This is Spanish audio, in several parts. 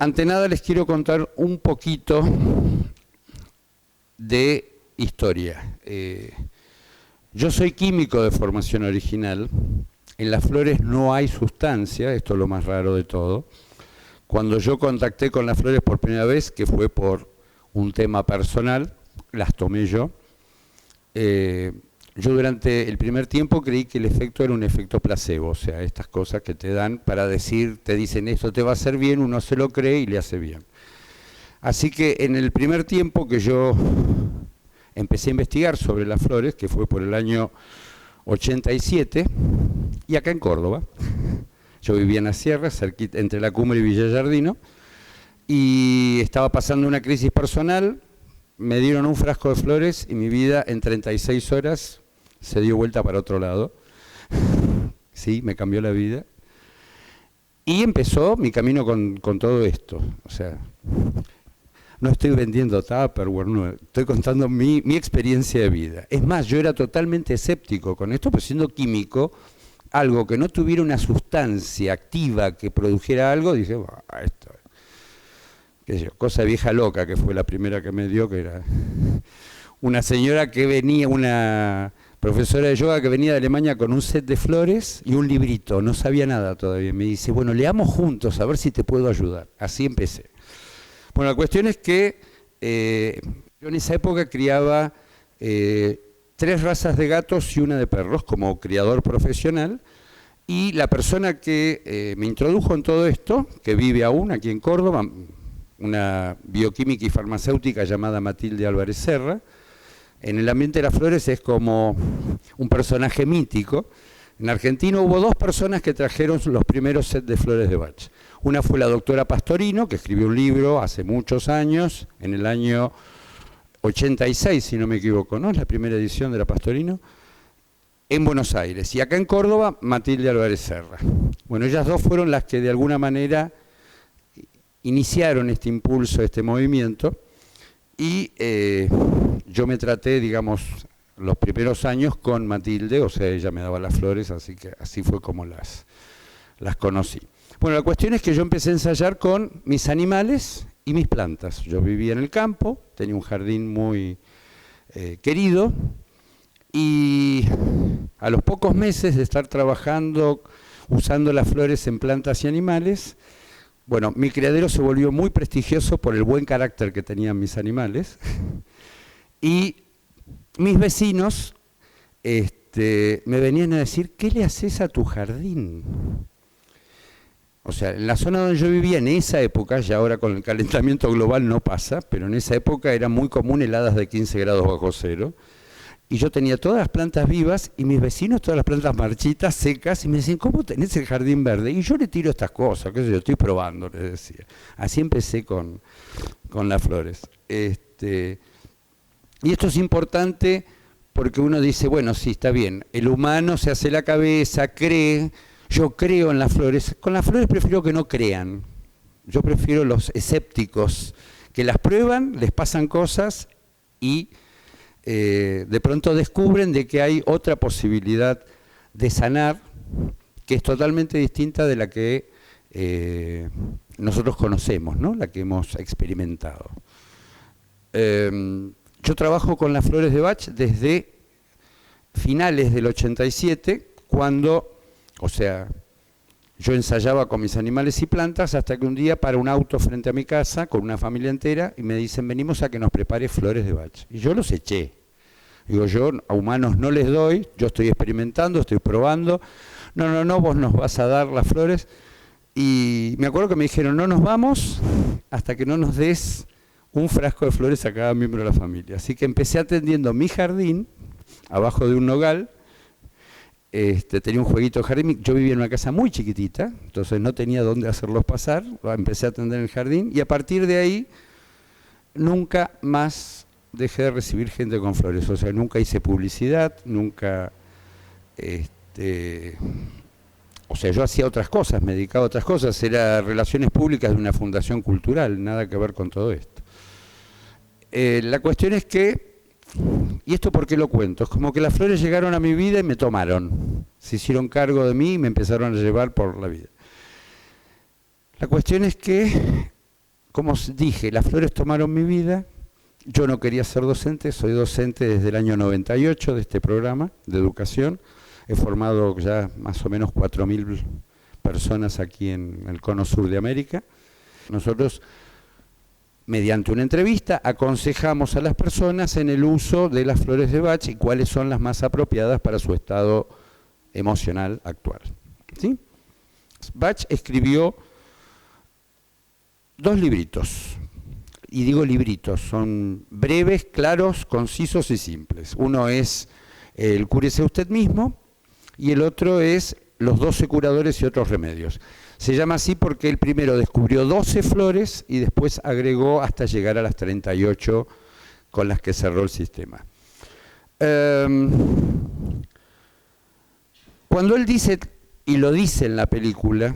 ante nada les quiero contar un poquito de historia. Yo soy químico de formación original. En las flores no hay sustancia, esto es lo más raro de todo. Cuando yo contacté con las flores por primera vez, que fue por un tema personal, las tomé yo. Yo durante el primer tiempo creí que el efecto era un efecto placebo, o sea, estas cosas que te dan para decir, te dicen esto te va a hacer bien, uno se lo cree y le hace bien. Así que en el primer tiempo que yo empecé a investigar sobre las flores, que fue por el año 87, y acá en Córdoba, yo vivía en la sierra, cerquita, entre La Cumbre y Villa Giardino, y estaba pasando una crisis personal. Me dieron un frasco de flores y mi vida en 36 horas se dio vuelta para otro lado. Sí, me cambió la vida. Y empezó mi camino con todo esto. O sea, no estoy vendiendo Tupperware, no, estoy contando mi experiencia de vida. Es más, yo era totalmente escéptico con esto, pues siendo químico, algo que no tuviera una sustancia activa que produjera algo, dije, esto cosa vieja loca, que fue la primera que me dio, que era una señora que venía, una profesora de yoga que venía de Alemania con un set de flores y un librito, no sabía nada todavía. Me dice, bueno, leamos juntos a ver si te puedo ayudar. Así empecé. Bueno, la cuestión es que yo en esa época criaba 3 razas de gatos y una de perros como criador profesional, y la persona que me introdujo en todo esto, que vive aún aquí en Córdoba, una bioquímica y farmacéutica llamada Matilde Álvarez Serra. En el ambiente de las flores es como un personaje mítico. En Argentina hubo 2 personas que trajeron los primeros sets de flores de Bach. Una fue la doctora Pastorino, que escribió un libro hace muchos años, en el año 86, si no me equivoco, ¿no? Es la primera edición de la Pastorino, en Buenos Aires. Y acá en Córdoba, Matilde Álvarez Serra. Bueno, ellas 2 fueron las que de alguna manera iniciaron este impulso, este movimiento, y yo me traté, digamos, los primeros años con Matilde, o sea, ella me daba las flores, así que así fue como las conocí. Bueno, la cuestión es que yo empecé a ensayar con mis animales y mis plantas. Yo vivía en el campo, tenía un jardín muy querido, y a los pocos meses de estar trabajando, usando las flores en plantas y animales, bueno, mi criadero se volvió muy prestigioso por el buen carácter que tenían mis animales, y mis vecinos me venían a decir, ¿qué le haces a tu jardín? O sea, en la zona donde yo vivía en esa época, ya ahora con el calentamiento global no pasa, pero en esa época era muy común heladas de 15 grados bajo cero, y yo tenía todas las plantas vivas y mis vecinos todas las plantas marchitas, secas, y me decían, ¿cómo tenés el jardín verde? Y yo le tiro estas cosas, qué sé yo, estoy probando, les decía. Así empecé con las flores. Y esto es importante porque uno dice, bueno, sí, está bien, el humano se hace la cabeza, cree, yo creo en las flores. Con las flores prefiero que no crean. Yo prefiero los escépticos, que las prueban, les pasan cosas y de pronto descubren de que hay otra posibilidad de sanar que es totalmente distinta de la que nosotros conocemos, ¿no? La que hemos experimentado. Yo trabajo con las flores de Bach desde finales del 87, cuando, o sea, yo ensayaba con mis animales y plantas hasta que un día para un auto frente a mi casa con una familia entera y me dicen, venimos a que nos prepare flores de Bach. Y yo los eché. Digo, yo a humanos no les doy, yo estoy experimentando, estoy probando. No, vos nos vas a dar las flores. Y me acuerdo que me dijeron, no nos vamos hasta que no nos des un frasco de flores a cada miembro de la familia. Así que empecé atendiendo mi jardín, abajo de un nogal. Tenía un jueguito de jardín, yo vivía en una casa muy chiquitita, entonces no tenía dónde hacerlos pasar, empecé a atender en el jardín, y a partir de ahí nunca más dejé de recibir gente con flores, o sea, nunca hice publicidad, nunca, o sea, yo hacía otras cosas, me dedicaba a otras cosas, era relaciones públicas de una fundación cultural, nada que ver con todo esto. La cuestión es que, ¿y esto por qué lo cuento? Es como que las flores llegaron a mi vida y me tomaron, se hicieron cargo de mí y me empezaron a llevar por la vida. La cuestión es que como dije, las flores tomaron mi vida. Yo no quería ser docente, soy docente desde el año 98 de este programa de educación. He formado ya más o menos 4.000 personas aquí en el cono sur de América. Nosotros, mediante una entrevista, aconsejamos a las personas en el uso de las flores de Bach y cuáles son las más apropiadas para su estado emocional actual. ¿Sí? Bach escribió 2 libritos, y digo libritos, son breves, claros, concisos y simples. Uno es el Cúrese usted mismo y el otro es Los 12 curadores y otros remedios. Se llama así porque el primero descubrió 12 flores y después agregó hasta llegar a las 38 con las que cerró el sistema. Cuando él dice, y lo dice en la película,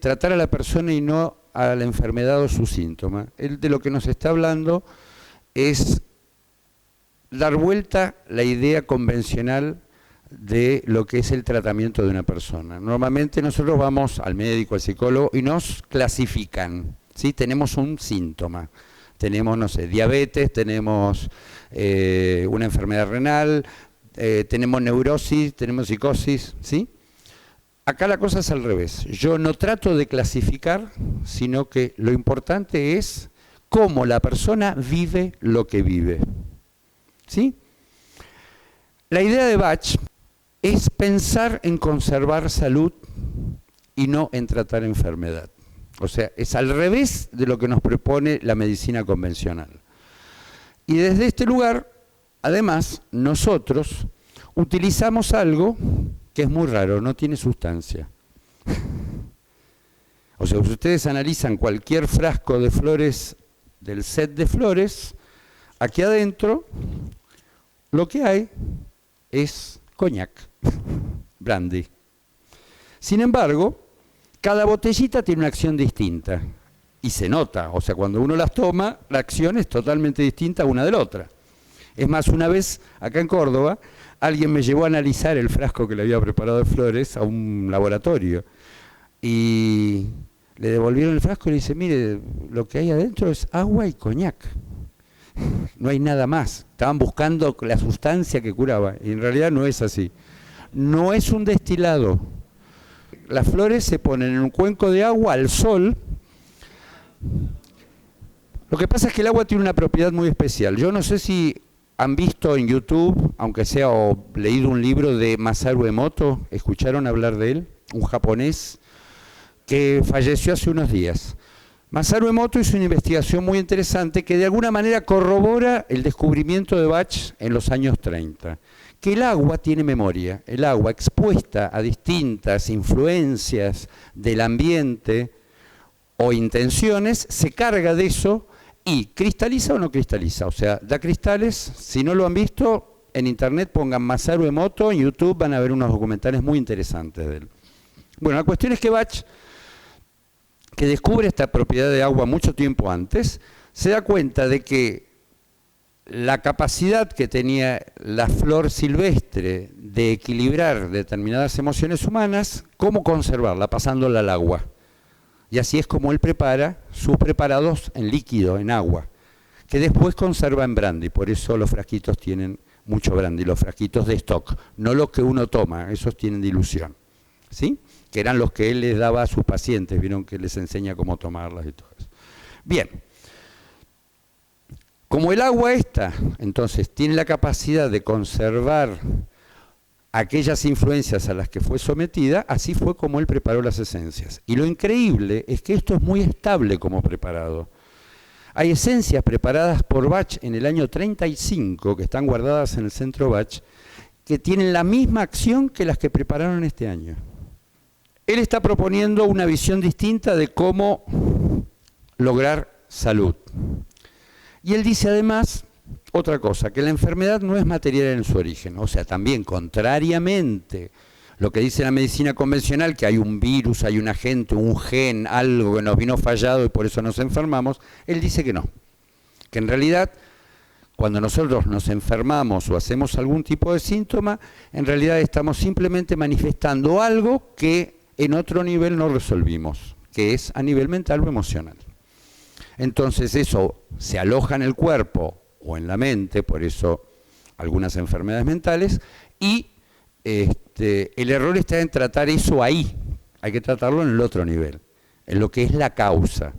tratar a la persona y no a la enfermedad o su síntoma, él de lo que nos está hablando es dar vuelta la idea convencional de lo que es el tratamiento de una persona. Normalmente nosotros vamos al médico, al psicólogo y nos clasifican, ¿sí? Tenemos un síntoma, tenemos, no sé, diabetes, tenemos una enfermedad renal, tenemos neurosis, tenemos psicosis, ¿sí? Acá la cosa es al revés. Yo no trato de clasificar, sino que lo importante es cómo la persona vive lo que vive, ¿sí? La idea de Bach es pensar en conservar salud y no en tratar enfermedad. O sea, es al revés de lo que nos propone la medicina convencional. Y desde este lugar, además, nosotros utilizamos algo que es muy raro, no tiene sustancia. O sea, si ustedes analizan cualquier frasco de flores, del set de flores, aquí adentro lo que hay es coñac, brandy. Sin embargo, cada botellita tiene una acción distinta y se nota, o sea, cuando uno las toma, la acción es totalmente distinta una de la otra. Es más, una vez acá en Córdoba, alguien me llevó a analizar el frasco que le había preparado de flores a un laboratorio y le devolvieron el frasco y le dice, mire, lo que hay adentro es agua y coñac. No hay nada más. Estaban buscando la sustancia que curaba y en realidad no es así. No es un destilado. Las flores se ponen en un cuenco de agua al sol. Lo que pasa es que el agua tiene una propiedad muy especial. Yo no sé si han visto en YouTube, aunque sea o leído un libro de Masaru Emoto, ¿escucharon hablar de él? Un japonés que falleció hace unos días. Masaru Emoto hizo una investigación muy interesante que de alguna manera corrobora el descubrimiento de Bach en los años 30. Que el agua tiene memoria, el agua expuesta a distintas influencias del ambiente o intenciones, se carga de eso y cristaliza o no cristaliza, o sea, da cristales. Si no lo han visto, en internet pongan Masaru Emoto, en YouTube van a ver unos documentales muy interesantes de él. Bueno, la cuestión es que Bach, que descubre esta propiedad de agua mucho tiempo antes, se da cuenta de que la capacidad que tenía la flor silvestre de equilibrar determinadas emociones humanas, cómo conservarla, pasándola al agua. Y así es como él prepara sus preparados en líquido, en agua, que después conserva en brandy. Por eso los frasquitos tienen mucho brandy, los frasquitos de stock, no los que uno toma, esos tienen dilución, ¿sí? Que eran los que él les daba a sus pacientes, vieron que les enseña cómo tomarlas y todo eso. Bien, como el agua esta, entonces, tiene la capacidad de conservar aquellas influencias a las que fue sometida, así fue como él preparó las esencias. Y lo increíble es que esto es muy estable como preparado. Hay esencias preparadas por Bach en el año 35, que están guardadas en el centro Bach, que tienen la misma acción que las que prepararon este año. Él está proponiendo una visión distinta de cómo lograr salud. Y él dice además otra cosa, que la enfermedad no es material en su origen. O sea, también contrariamente lo que dice la medicina convencional, que hay un virus, hay un agente, un gen, algo que nos vino fallado y por eso nos enfermamos, él dice que no. Que en realidad, cuando nosotros nos enfermamos o hacemos algún tipo de síntoma, en realidad estamos simplemente manifestando algo que en otro nivel no resolvimos, que es a nivel mental o emocional. Entonces eso se aloja en el cuerpo o en la mente, por eso algunas enfermedades mentales, y el error está en tratar eso ahí. Hay que tratarlo en el otro nivel, en lo que es la causa.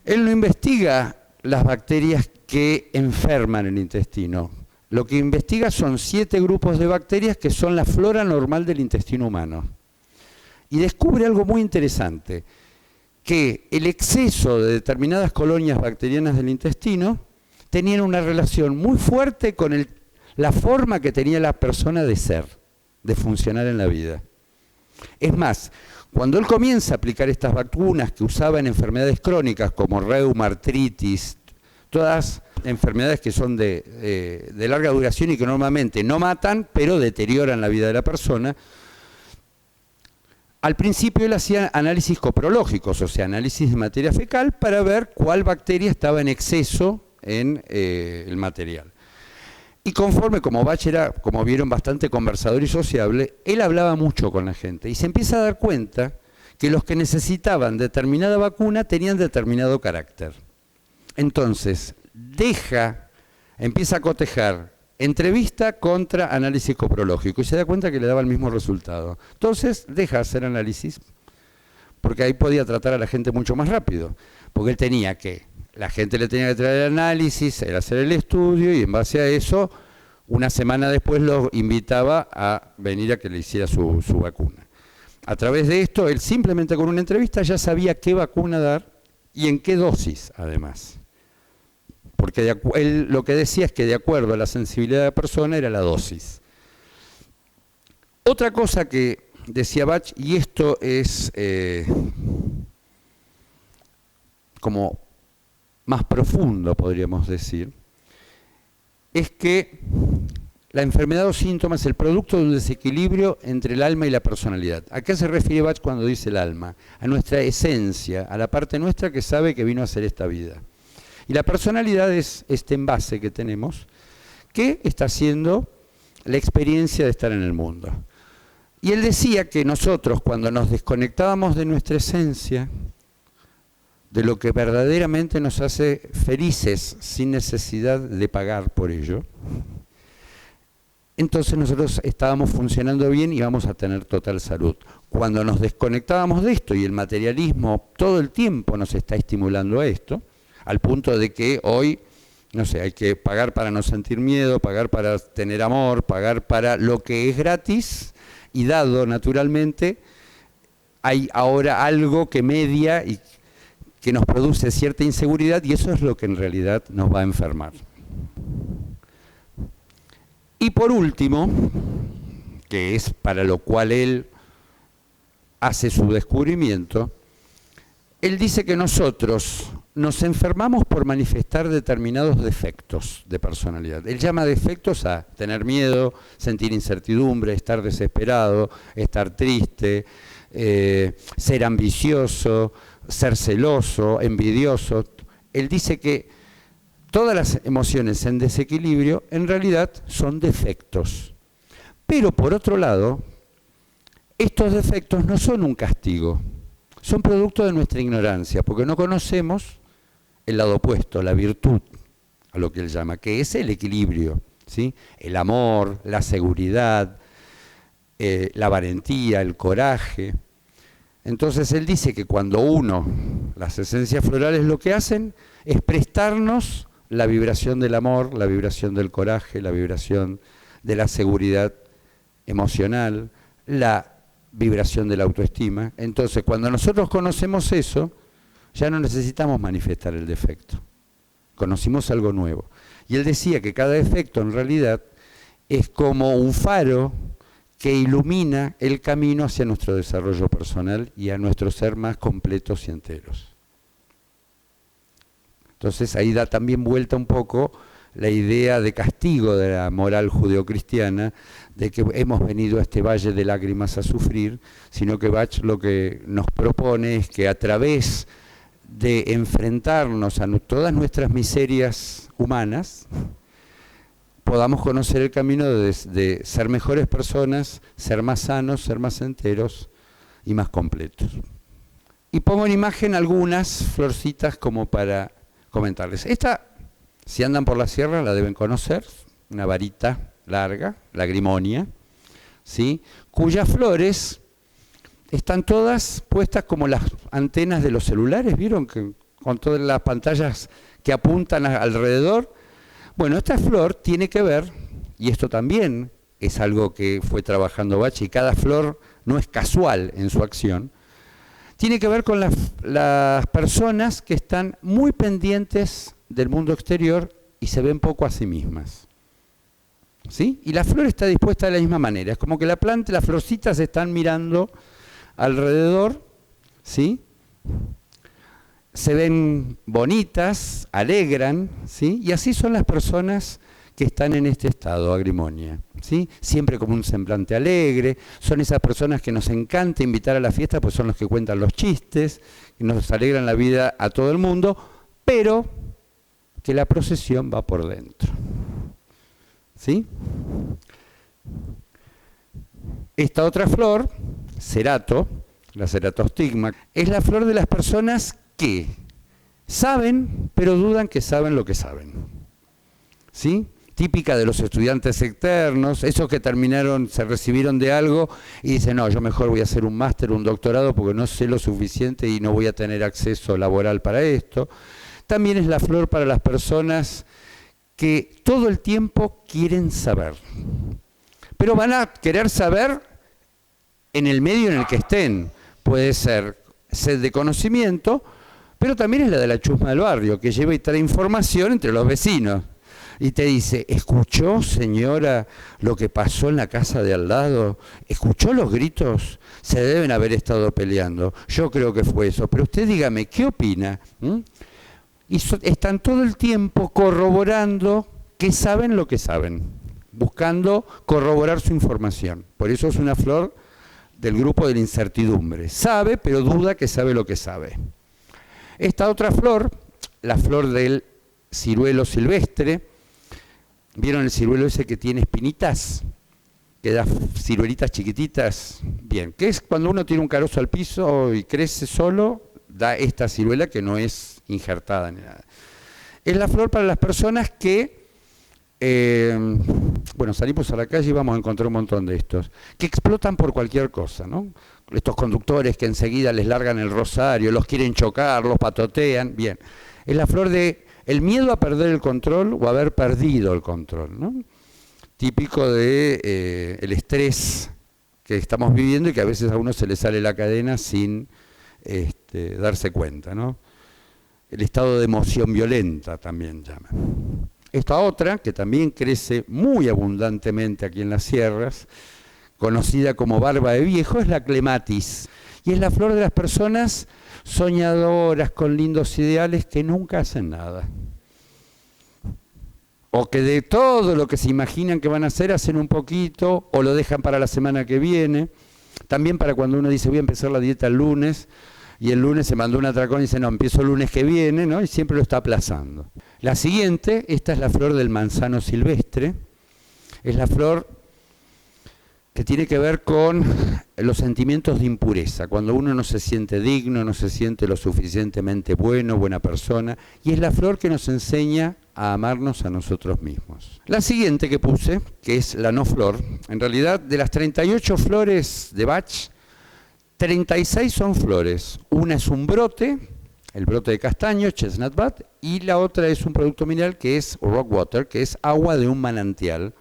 Él no investiga las bacterias que enferman el intestino. Lo que investiga son 7 grupos de bacterias que son la flora normal del intestino humano. Y descubre algo muy interesante, que el exceso de determinadas colonias bacterianas del intestino tenían una relación muy fuerte con la forma que tenía la persona de ser, de funcionar en la vida. Es más, cuando él comienza a aplicar estas vacunas que usaba en enfermedades crónicas como reuma, artritis, todas enfermedades que son de larga duración y que normalmente no matan, pero deterioran la vida de la persona, al principio él hacía análisis coprológicos, o sea, análisis de materia fecal para ver cuál bacteria estaba en exceso en el material. Y conforme, como Bach era, como vieron, bastante conversador y sociable, él hablaba mucho con la gente y se empieza a dar cuenta que los que necesitaban determinada vacuna tenían determinado carácter. Entonces, empieza a cotejar entrevista contra análisis coprológico y se da cuenta que le daba el mismo resultado. Entonces, deja hacer análisis, porque ahí podía tratar a la gente mucho más rápido, porque la gente le tenía que traer el análisis, él hacer el estudio y en base a eso, una semana después lo invitaba a venir a que le hiciera su vacuna. A través de esto, él simplemente con una entrevista ya sabía qué vacuna dar y en qué dosis, además. Porque él lo que decía es que de acuerdo a la sensibilidad de la persona era la dosis. Otra cosa que decía Bach, y esto es como más profundo, podríamos decir, es que la enfermedad o síntoma es el producto de un desequilibrio entre el alma y la personalidad. ¿A qué se refiere Bach cuando dice el alma? A nuestra esencia, a la parte nuestra que sabe que vino a ser esta vida. Y la personalidad es este envase que tenemos, que está haciendo la experiencia de estar en el mundo. Y él decía que nosotros, cuando nos desconectábamos de nuestra esencia, de lo que verdaderamente nos hace felices sin necesidad de pagar por ello, entonces nosotros estábamos funcionando bien y vamos a tener total salud. Cuando nos desconectábamos de esto y el materialismo todo el tiempo nos está estimulando a esto, al punto de que hoy, no sé, hay que pagar para no sentir miedo, pagar para tener amor, pagar para lo que es gratis y dado naturalmente, hay ahora algo que media y que nos produce cierta inseguridad y eso es lo que en realidad nos va a enfermar. Y por último, que es para lo cual él hace su descubrimiento, él dice que nosotros nos enfermamos por manifestar determinados defectos de personalidad. Él llama defectos a tener miedo, sentir incertidumbre, estar desesperado, estar triste, ser ambicioso, ser celoso, envidioso. Él dice que todas las emociones en desequilibrio en realidad son defectos. Pero por otro lado, estos defectos no son un castigo, son producto de nuestra ignorancia, porque no conocemos el lado opuesto, la virtud, a lo que él llama, que es el equilibrio, ¿sí? El amor, la seguridad, la valentía, el coraje. Entonces él dice que cuando las esencias florales lo que hacen es prestarnos la vibración del amor, la vibración del coraje, la vibración de la seguridad emocional, la vibración de la autoestima. Entonces cuando nosotros conocemos eso, ya no necesitamos manifestar el defecto. Conocimos algo nuevo. Y él decía que cada defecto en realidad es como un faro que ilumina el camino hacia nuestro desarrollo personal y a nuestro ser más completos y enteros. Entonces ahí da también vuelta un poco la idea de castigo de la moral judeocristiana, de que hemos venido a este valle de lágrimas a sufrir, sino que Bach lo que nos propone es que a través de enfrentarnos a todas nuestras miserias humanas, podamos conocer el camino de ser mejores personas, ser más sanos, ser más enteros y más completos. Y pongo en imagen algunas florcitas como para comentarles. Esta, si andan por la sierra, la deben conocer, una varita larga, la grimonia, ¿sí? Cuyas flores están todas puestas como las antenas de los celulares, ¿vieron? Que con todas las pantallas que apuntan alrededor. Bueno, esta flor tiene que ver, y esto también es algo que fue trabajando Bach, y cada flor no es casual en su acción, tiene que ver con las personas que están muy pendientes del mundo exterior y se ven poco a sí mismas. ¿Sí? Y la flor está dispuesta de la misma manera. Es como que la planta, las florcitas están mirando alrededor, ¿sí? Se ven bonitas, alegran, ¿sí? Y así son las personas que están en este estado, agrimonia, ¿sí? Siempre como un semblante alegre. Son esas personas que nos encanta invitar a la fiesta, pues son los que cuentan los chistes, que nos alegran la vida a todo el mundo, pero que la procesión va por dentro. ¿Sí? Esta otra flor, cerato, la ceratostigma, es la flor de las personas que saben, pero dudan que saben lo que saben. ¿Sí? Típica de los estudiantes externos, esos que terminaron, se recibieron de algo y dicen, no, yo mejor voy a hacer un máster, un doctorado, porque no sé lo suficiente y no voy a tener acceso laboral para esto. También es la flor para las personas que todo el tiempo quieren saber, pero van a querer saber en el medio en el que estén. Puede ser sed de conocimiento, pero también es la de la chusma del barrio, que lleva y trae información entre los vecinos. Y te dice, ¿escuchó, señora, lo que pasó en la casa de al lado? ¿Escuchó los gritos? Se deben haber estado peleando. Yo creo que fue eso. Pero usted dígame, ¿qué opina? Y están todo el tiempo corroborando que saben lo que saben, buscando corroborar su información. Por eso es una flor del grupo de la incertidumbre. Sabe, pero duda que sabe lo que sabe. Esta otra flor, la flor del ciruelo silvestre, ¿vieron el ciruelo ese que tiene espinitas? Que da ciruelitas chiquititas. Bien, que es cuando uno tiene un carozo al piso y crece solo, da esta ciruela que no es injertada ni nada. Es la flor para las personas que, bueno, salimos a la calle y vamos a encontrar un montón de estos, que explotan por cualquier cosa, ¿no? Estos conductores que enseguida les largan el rosario, los quieren chocar, los patotean, bien. Es la flor de el miedo a perder el control o haber perdido el control, ¿no? Típico de el estrés que estamos viviendo y que a veces a uno se le sale la cadena sin darse cuenta, ¿no? El estado de emoción violenta también llaman. Esta otra, que también crece muy abundantemente aquí en las sierras, conocida como barba de viejo, es la clematis. Y es la flor de las personas soñadoras, con lindos ideales, que nunca hacen nada. O que de todo lo que se imaginan que van a hacer, hacen un poquito, o lo dejan para la semana que viene. También para cuando uno dice, voy a empezar la dieta el lunes, y el lunes se mandó un atracón y dice, no, empiezo el lunes que viene, ¿no? Y siempre lo está aplazando. La siguiente, esta es la flor del manzano silvestre, es la flor que tiene que ver con los sentimientos de impureza, cuando uno no se siente digno, no se siente lo suficientemente bueno, buena persona, y es la flor que nos enseña a amarnos a nosotros mismos. La siguiente que puse, que es la no flor, en realidad de las 38 flores de Bach, 36 son flores. Una es un brote, el brote de castaño, chestnut bud, y la otra es un producto mineral que es rock water, que es agua de un manantial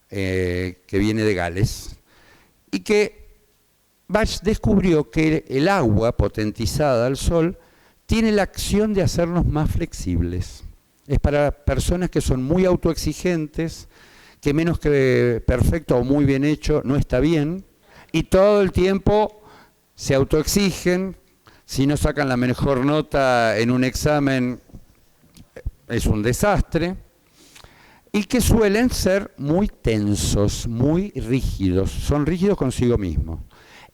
que viene de Gales, y que Bach descubrió que el agua potentizada al sol tiene la acción de hacernos más flexibles. Es para personas que son muy autoexigentes, que menos que perfecto o muy bien hecho no está bien, y todo el tiempo se autoexigen. Si no sacan la mejor nota en un examen, es un desastre. Y que suelen ser muy tensos, muy rígidos, son rígidos consigo mismos.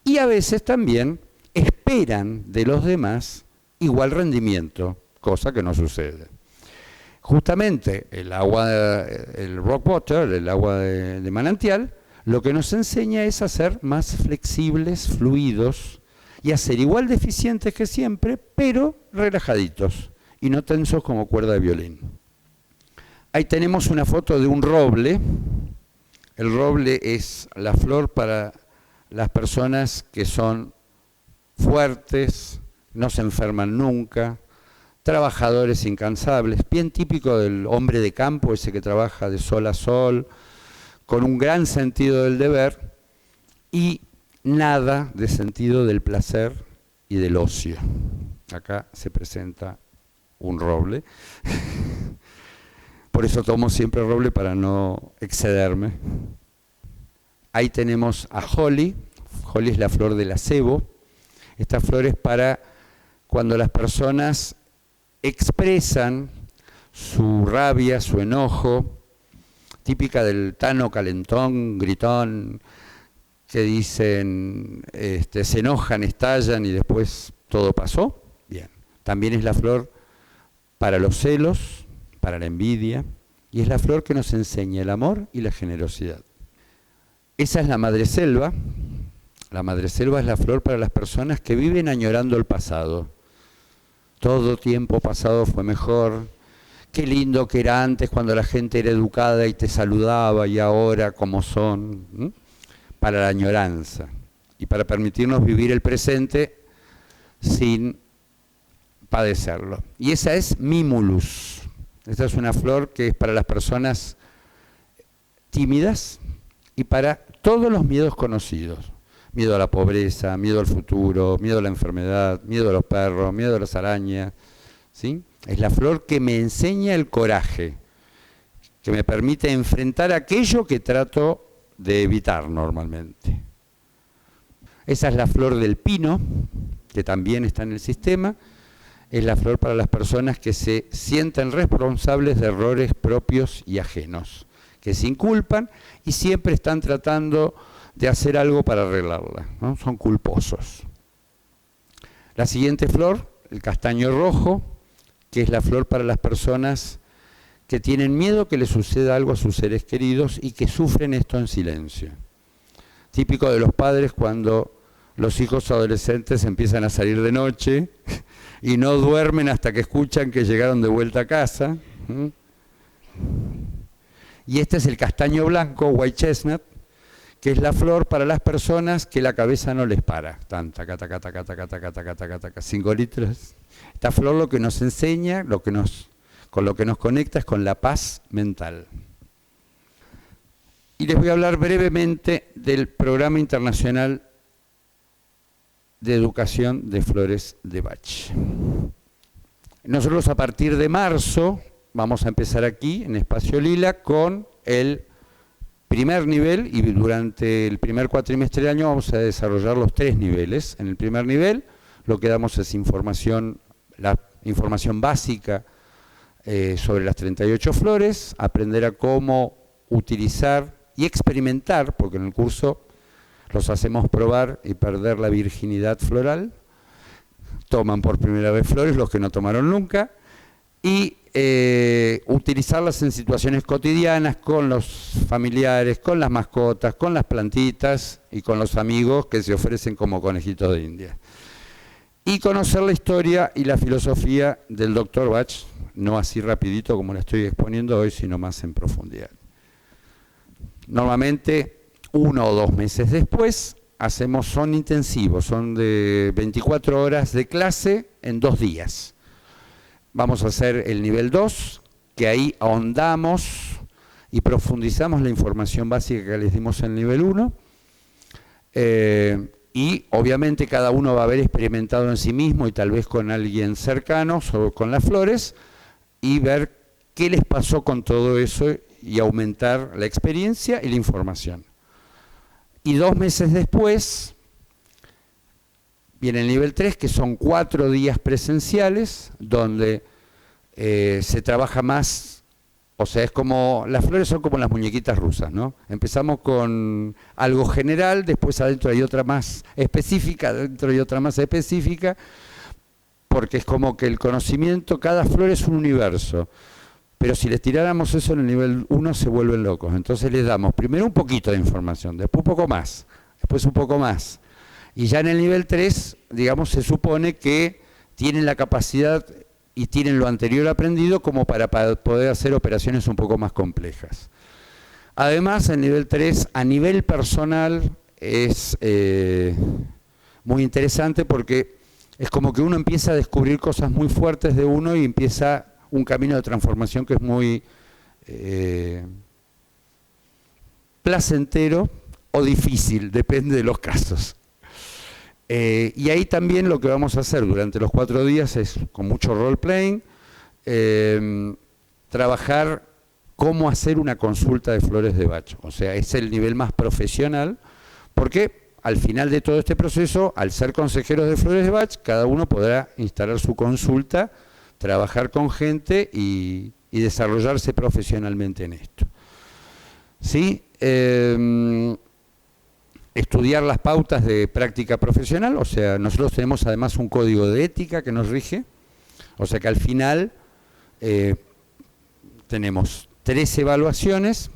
Y a veces también esperan de los demás igual rendimiento, cosa que no sucede. Justamente el agua, el rock water, el agua de manantial, lo que nos enseña es a ser más flexibles, fluidos, y a ser igual de eficientes que siempre, pero relajaditos y no tensos como cuerda de violín. Ahí tenemos una foto de un roble. El roble es la flor para las personas que son fuertes, no se enferman nunca, trabajadores incansables, bien típico del hombre de campo, ese que trabaja de sol a sol, con un gran sentido del deber y nada de sentido del placer y del ocio. Acá se presenta un roble. Por eso tomo siempre roble para no excederme. Ahí tenemos a Holly. Holly es la flor del acebo. Esta flor es para cuando las personas expresan su rabia, su enojo, típica del tano calentón, gritón, que dicen, se enojan, estallan y después todo pasó. Bien. También es la flor para los celos, para la envidia, y es la flor que nos enseña el amor y la generosidad. Esa es la madreselva. La madreselva es la flor para las personas que viven añorando el pasado. Todo tiempo pasado fue mejor. Qué lindo que era antes cuando la gente era educada y te saludaba, y ahora cómo son. Para la añoranza y para permitirnos vivir el presente sin padecerlo. Y esa es Mimulus. Esta es una flor que es para las personas tímidas y para todos los miedos conocidos. Miedo a la pobreza, miedo al futuro, miedo a la enfermedad, miedo a los perros, miedo a las arañas. ¿Sí? Es la flor que me enseña el coraje, que me permite enfrentar aquello que trato de evitar normalmente. Esa es la flor del pino, que también está en el sistema. Es la flor para las personas que se sienten responsables de errores propios y ajenos, que se inculpan y siempre están tratando de hacer algo para arreglarla, ¿no? Son culposos. La siguiente flor, el castaño rojo, que es la flor para las personas que tienen miedo que les suceda algo a sus seres queridos y que sufren esto en silencio. Típico de los padres cuando los hijos adolescentes empiezan a salir de noche y no duermen hasta que escuchan que llegaron de vuelta a casa. Y este es el castaño blanco, white chestnut, que es la flor para las personas que la cabeza no les para. Tan, taca, taca, taca, taca, taca, taca, taca, taca, 5 litros. Esta flor lo que nos enseña, con lo que nos conecta es con la paz mental. Y les voy a hablar brevemente del Programa Internacional de Educación de Flores de Bach. Nosotros a partir de marzo vamos a empezar aquí en Espacio Lila con el primer nivel y durante el primer cuatrimestre del año vamos a desarrollar los 3 niveles. En el primer nivel lo que damos es la información básica sobre las 38 flores, aprender a cómo utilizar y experimentar, porque en el curso los hacemos probar y perder la virginidad floral. Toman por primera vez flores los que no tomaron nunca y utilizarlas en situaciones cotidianas con los familiares, con las mascotas, con las plantitas y con los amigos que se ofrecen como conejitos de India. Y conocer la historia y la filosofía del Dr. Bach, no así rapidito como la estoy exponiendo hoy, sino más en profundidad. Normalmente 1 o 2 meses después son intensivos, son de 24 horas de clase en 2 días. Vamos a hacer el nivel 2, que ahí ahondamos y profundizamos la información básica que les dimos en el nivel 1. Y obviamente cada uno va a haber experimentado en sí mismo y tal vez con alguien cercano, o con las flores, y ver qué les pasó con todo eso y aumentar la experiencia y la información. Y 2 meses después viene el nivel 3, que son 4 días presenciales, donde se trabaja más, o sea, es como, las flores son como las muñequitas rusas, ¿no? Empezamos con algo general, después adentro hay otra más específica, adentro hay otra más específica, porque es como que el conocimiento, cada flor es un universo. Pero si les tiráramos eso en el nivel 1 se vuelven locos. Entonces les damos primero un poquito de información, después un poco más, después un poco más. Y ya en el nivel 3, digamos, se supone que tienen la capacidad y tienen lo anterior aprendido como para poder hacer operaciones un poco más complejas. Además, el nivel 3, a nivel personal, es muy interesante porque es como que uno empieza a descubrir cosas muy fuertes de uno y empieza un camino de transformación que es muy placentero o difícil, depende de los casos. Y ahí también lo que vamos a hacer durante los 4 días es, con mucho role-playing, trabajar cómo hacer una consulta de flores de Bach. O sea, es el nivel más profesional, porque al final de todo este proceso, al ser consejeros de flores de Bach, cada uno podrá instalar su consulta, trabajar con gente y desarrollarse profesionalmente en esto. ¿Sí? Estudiar las pautas de práctica profesional, o sea, nosotros tenemos además un código de ética que nos rige, o sea que al final tenemos 3 evaluaciones,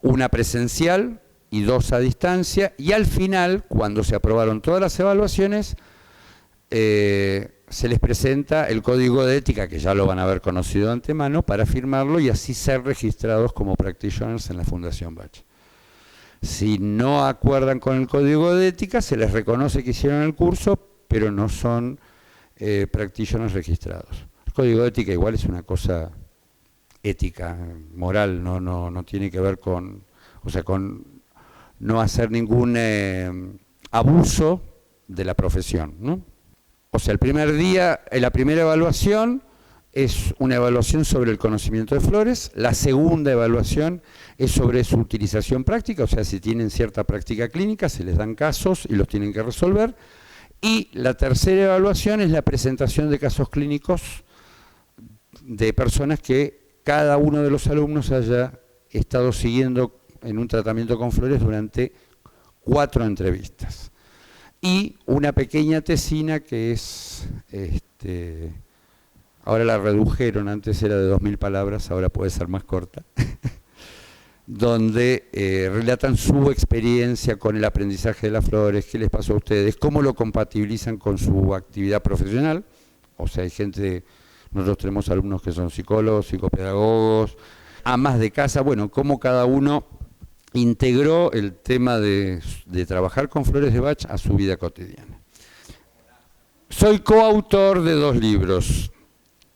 una presencial y 2 a distancia, y al final, cuando se aprobaron todas las evaluaciones, se les presenta el código de ética, que ya lo van a haber conocido de antemano, para firmarlo y así ser registrados como practitioners en la Fundación Bach. Si no acuerdan con el código de ética, se les reconoce que hicieron el curso, pero no son practitioners registrados. El código de ética igual es una cosa ética, moral, no tiene que ver con, o sea, con no hacer ningún abuso de la profesión, ¿no? O sea, el primer día, la primera evaluación es una evaluación sobre el conocimiento de flores, la segunda evaluación es sobre su utilización práctica, o sea, si tienen cierta práctica clínica, se les dan casos y los tienen que resolver, y la tercera evaluación es la presentación de casos clínicos de personas que cada uno de los alumnos haya estado siguiendo en un tratamiento con flores durante 4 entrevistas. Y una pequeña tesina que es, ahora la redujeron, antes era de 2000 palabras, ahora puede ser más corta, donde relatan su experiencia con el aprendizaje de las flores, qué les pasó a ustedes, cómo lo compatibilizan con su actividad profesional. O sea, hay gente, nosotros tenemos alumnos que son psicólogos, psicopedagogos, amas de casa, bueno, cómo cada uno integró el tema de trabajar con flores de Bach a su vida cotidiana. Soy coautor de 2 libros.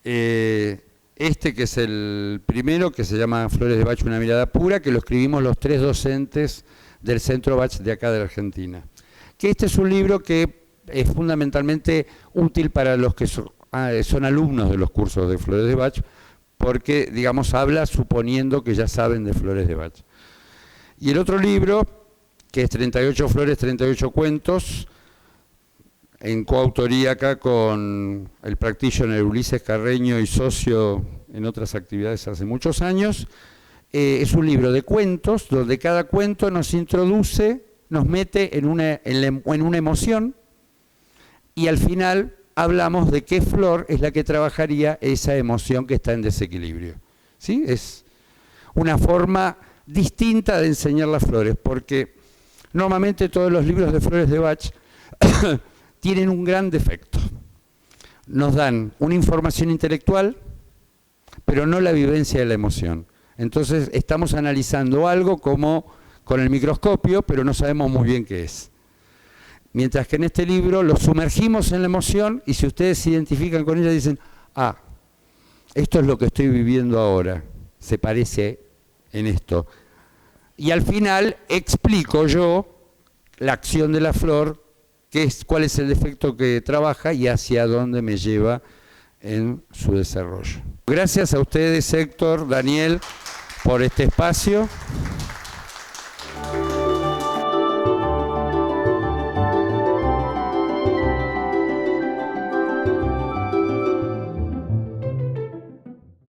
Este que es el primero, que se llama Flores de Bach, una mirada pura, que lo escribimos los 3 docentes del Centro Bach de acá de la Argentina. Que este es un libro que es fundamentalmente útil para los que son alumnos de los cursos de Flores de Bach, porque, digamos, habla suponiendo que ya saben de Flores de Bach. Y el otro libro, que es 38 flores, 38 cuentos, en coautoría acá con el practitioner Ulises Carreño y socio en otras actividades hace muchos años, es un libro de cuentos donde cada cuento nos introduce, nos mete en una emoción y al final hablamos de qué flor es la que trabajaría esa emoción que está en desequilibrio. ¿Sí? Es una forma distinta de enseñar las flores, porque normalmente todos los libros de flores de Bach tienen un gran defecto. Nos dan una información intelectual, pero no la vivencia de la emoción. Entonces estamos analizando algo como con el microscopio, pero no sabemos muy bien qué es. Mientras que en este libro lo sumergimos en la emoción y si ustedes se identifican con ella dicen, ah, esto es lo que estoy viviendo ahora, se parece en esto. Y al final explico yo la acción de la flor, cuál es el defecto que trabaja y hacia dónde me lleva en su desarrollo. Gracias a ustedes, Héctor, Daniel, por este espacio.